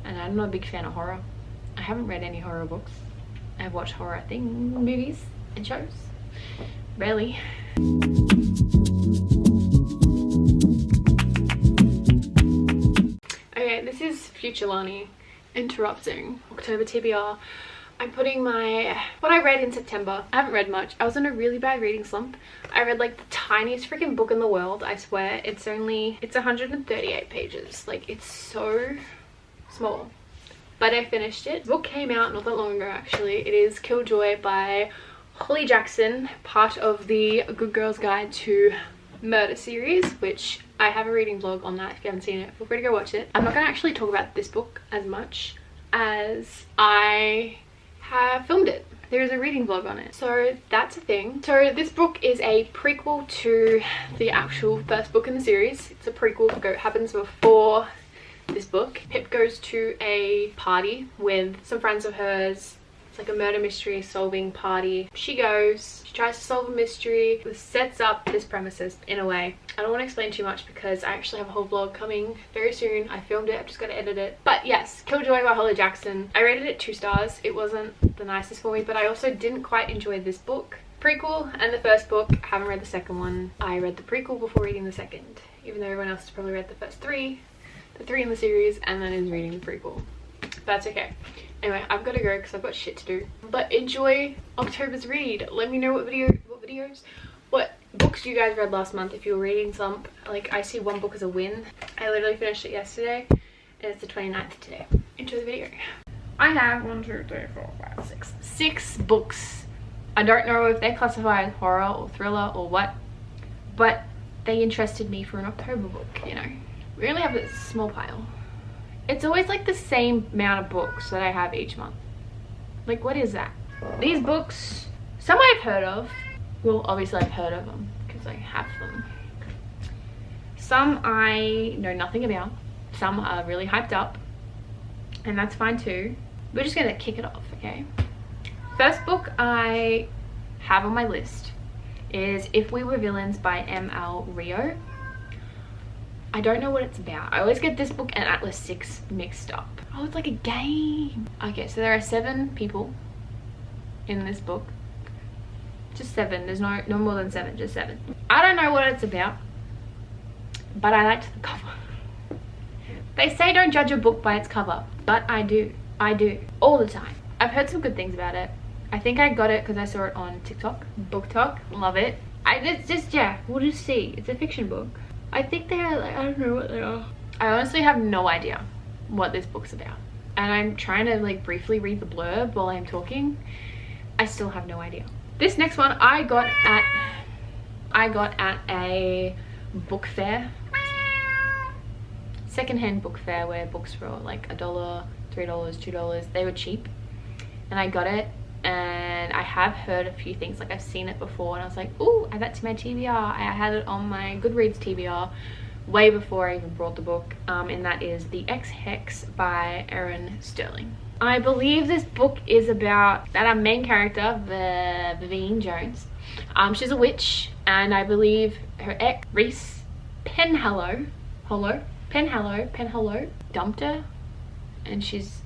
and I'm not a big fan of horror. I haven't read any horror books. I've watched horror movies and shows. Rarely. Okay, this is Future Lani interrupting October TBR. I'm putting what I read in September. I haven't read much. I was in a really bad reading slump. I read like the tiniest freaking book in the world, I swear. It's 138 pages. Like, it's so small. But I finished it. The book came out not that long ago, actually. It is Killjoy by Holly Jackson, part of the Good Girls Guide to Murder series, which I have a reading vlog on that. If you haven't seen it, feel free to go watch it. I'm not going to actually talk about this book as much as I have filmed it. There is a reading vlog on it, so that's a thing. So this book is a prequel to the actual first book in the series. It's a prequel. It happens before this book. Pip goes to a party with some friends of hers. It's like a murder mystery solving party. She goes, she tries to solve a mystery, sets up this premises in a way. I don't want to explain too much because I actually have a whole vlog coming very soon. I filmed it, I've just got to edit it. But yes, Killjoy by Holly Jackson. I rated it 2 stars. It wasn't the nicest for me, but I also didn't quite enjoy this book. Prequel and the first book. I haven't read the second one. I read the prequel before reading the second, even though everyone else has probably read the first 3. The 3 in the series, and then is reading the prequel. That's okay. Anyway, I've got to go because I've got shit to do. But enjoy October's read. Let me know what books you guys read last month if you were reading slump. Like, I see one book as a win. I literally finished it yesterday, and it's the 29th today. Enjoy the video. I have 6 books. I don't know if they classify as horror or thriller or what, but they interested me for an October book, you know. We only have this small pile. It's always like the same amount of books that I have each month. Like, what is that? These books, some I've heard of. Well, obviously I've heard of them because I have them. Some I know nothing about. Some are really hyped up, and that's fine too. We're just gonna kick it off, okay? First book I have on my list is If We Were Villains by M.L. Rio. I don't know what it's about. I always get this book and Atlas 6 mixed up. Oh, it's like a game. Okay, so there are 7 people in this book. Just 7. There's no more than 7, just 7. I don't know what it's about, but I liked the cover. They say don't judge a book by its cover, but I do. I do. All the time. I've heard some good things about it. I think I got it because I saw it on TikTok. Book Talk. Love it. It's just, yeah, we'll just see. It's a fiction book. I think they are like, I don't know what they are. I honestly have no idea what this book's about. And I'm trying to like briefly read the blurb while I'm talking. I still have no idea. This next one I got at a book fair. Secondhand book fair where books were like $1, $3, $2. They were cheap. And I got it. And I have heard a few things, like I've seen it before and I was like, ooh, add that to my TBR. I had it on my Goodreads TBR way before I even brought the book, and that is The Ex-Hex by Erin Sterling. I believe this book is about that our main character, Vivienne Jones, she's a witch, and I believe her ex, Reese Penhallow, dumped her, and she's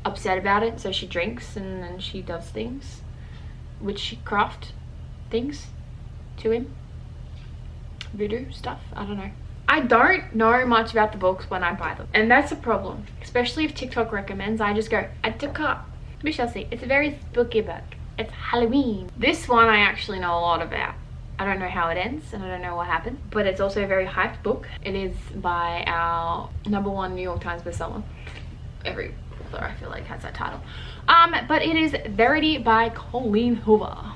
upset about it, so she drinks and then she does things, witchcraft things to him, voodoo stuff. I don't know. I don't know much about the books when I buy them, and that's a problem, especially if TikTok recommends. I just go add to cart. We shall see. It's a very spooky book. It's Halloween. This one I actually know a lot about. I don't know how it ends and I don't know what happened, but it's also a very hyped book. It is by our #1 New York Times bestseller. Every author I feel like has that title. But it is Verity by Colleen Hoover.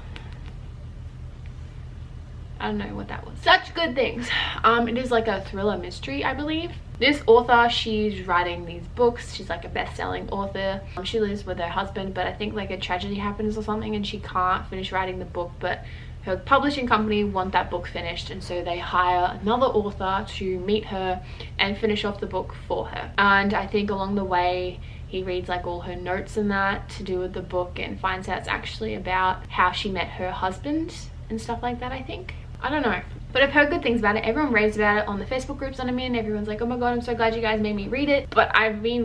I don't know what that was. Such good things. It is like a thriller mystery, I believe. This author, she's writing these books. She's like a best-selling author. She lives with her husband, but I think like a tragedy happens or something and she can't finish writing the book, but her publishing company want that book finished, and so they hire another author to meet her and finish off the book for her. And I think along the way he reads like all her notes and that to do with the book and finds out it's actually about how she met her husband and stuff like that, I think. I don't know. But I've heard good things about it. Everyone raves about it on the Facebook groups that I'm in. Everyone's like, oh my god, I'm so glad you guys made me read it. But I've been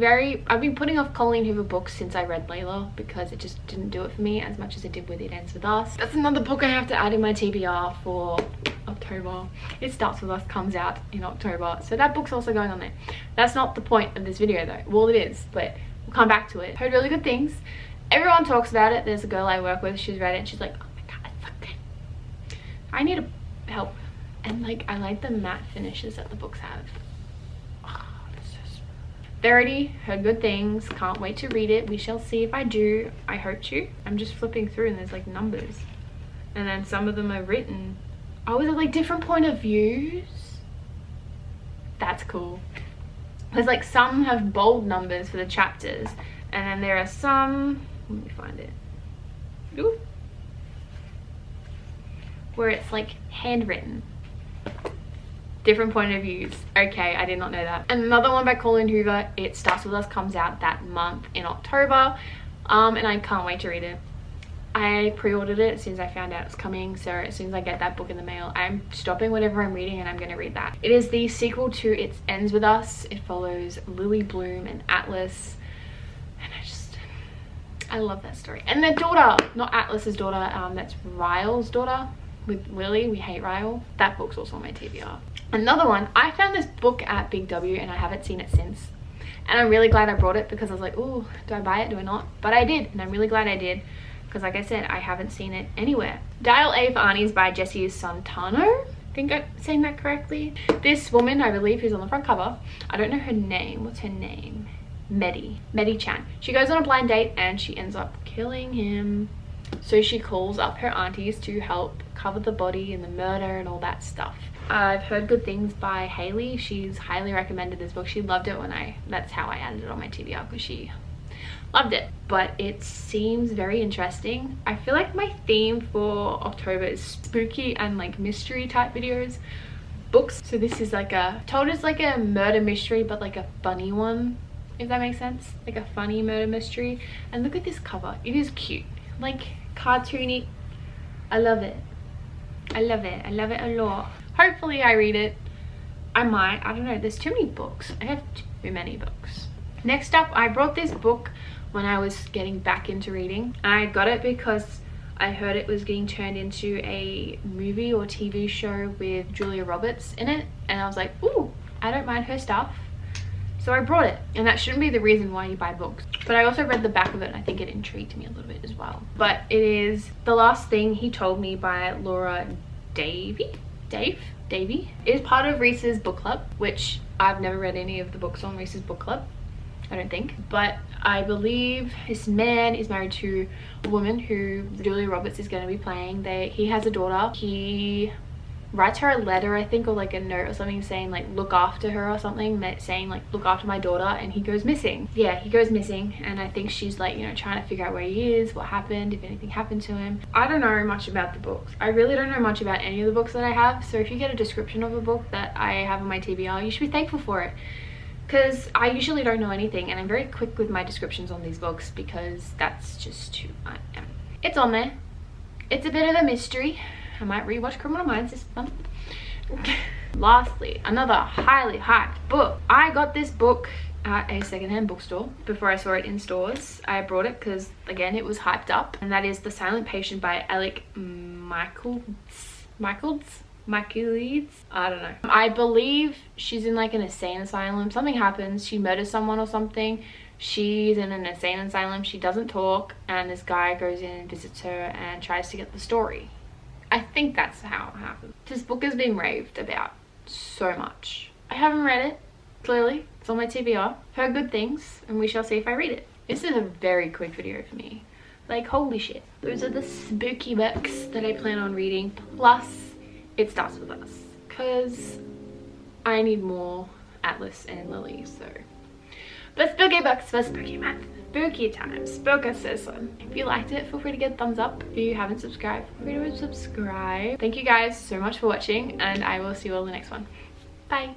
putting off Colleen Hoover books since I read Layla, because it just didn't do it for me as much as it did with It Ends With Us. That's another book I have to add in my TBR for October. It Starts With Us comes out in October, so that book's also going on there. That's not the point of this video though. Well, it is, but we'll come back to it. Heard really good things. Everyone talks about it. There's a girl I work with, she's read it and she's like, oh my god, I fucked it. I need help. And like, I like the matte finishes that the books have. Oh, it's just... 30, heard good things, can't wait to read it. We shall see if I do. I hope to. I'm just flipping through and there's like numbers. And then some of them are written. Oh, is it like different point of views? That's cool. There's like some have bold numbers for the chapters. And then there are some, let me find it. Ooh. Where it's like handwritten. Different point of views. Okay, I did not know that. And another one by Colleen Hoover, It Starts With Us, comes out that month in October. And I can't wait to read it. I pre-ordered it as soon as I found out it was coming, so as soon as I get that book in the mail, I'm stopping whatever I'm reading and I'm going to read that. It is the sequel to It Ends With Us. It follows Lily Bloom and Atlas, and I love that story. And their daughter, not Atlas's daughter, that's Ryle's daughter with Lily. We hate Ryle. That book's also on my TBR. Another one, I found this book at Big W and I haven't seen it since, and I'm really glad I brought it because I was like, oh, do I buy it, do I not? But I did, and I'm really glad I did, because like I said, I haven't seen it anywhere. Dial A for Arnie's by Jessie Santano. I think I'm saying that correctly. This woman, I believe, who's on the front cover, I don't know her name. What's her name? Medi Chan. She goes on a blind date and she ends up killing him. So she calls up her aunties to help cover the body and the murder and all that stuff. I've heard good things by Haley. She's highly recommended this book. She loved it when that's how I added it on my TBR, because she loved it. But it seems very interesting. I feel like my theme for October is spooky and like mystery type videos, books. So this is like told as like a murder mystery, but like a funny one, if that makes sense. Like a funny murder mystery. And look at this cover. It is cute, like cartoony. I love it. I love it. I love it a lot. Hopefully I read it. I might. I don't know. There's too many books. I have too many books. Next up, I brought this book when I was getting back into reading. I got it because I heard it was getting turned into a movie or TV show with Julia Roberts in it. And I was like, ooh, I don't mind her stuff. So I brought it. And that shouldn't be the reason why you buy books. But I also read the back of it and I think it intrigued me a little bit as well. But it is The Last Thing He Told Me by Laura Davey. It is part of Reese's book club, which I've never read any of the books on Reese's book club, I don't think. But I believe this man is married to a woman who Julia Roberts is going to be playing. He has a daughter. He writes her a letter, I think, or like a note or something saying like look after her or something, saying like look after my daughter, and he goes missing. Yeah, he goes missing, and I think she's like, you know, trying to figure out where he is, what happened, if anything happened to him. I don't know much about the books. I really don't know much about any of the books that I have, so if you get a description of a book that I have on my TBR, you should be thankful for it, because I usually don't know anything, and I'm very quick with my descriptions on these books because that's just who I am. It's on there. It's a bit of a mystery. I might rewatch Criminal Minds this month. Lastly, another highly hyped book. I got this book at a secondhand bookstore before I saw it in stores. I brought it because, again, it was hyped up, and that is The Silent Patient by Alec Michaels. I don't know. I believe she's in like an insane asylum. Something happens. She murders someone or something. She's in an insane asylum. She doesn't talk, and this guy goes in and visits her and tries to get the story. I think that's how it happened. This book has been raved about so much. I haven't read it, clearly. It's on my TBR. Heard good things, and we shall see if I read it. This is a very quick video for me. Like, holy shit. Those are the spooky books that I plan on reading, plus It Starts With Us, because I need more Atlas and Lily, so. But spooky books for spooky month. Spooky times. Spooky season. If you liked it, feel free to get a thumbs up. If you haven't subscribed, feel free to subscribe. Thank you guys so much for watching, and I will see you all in the next one. Bye.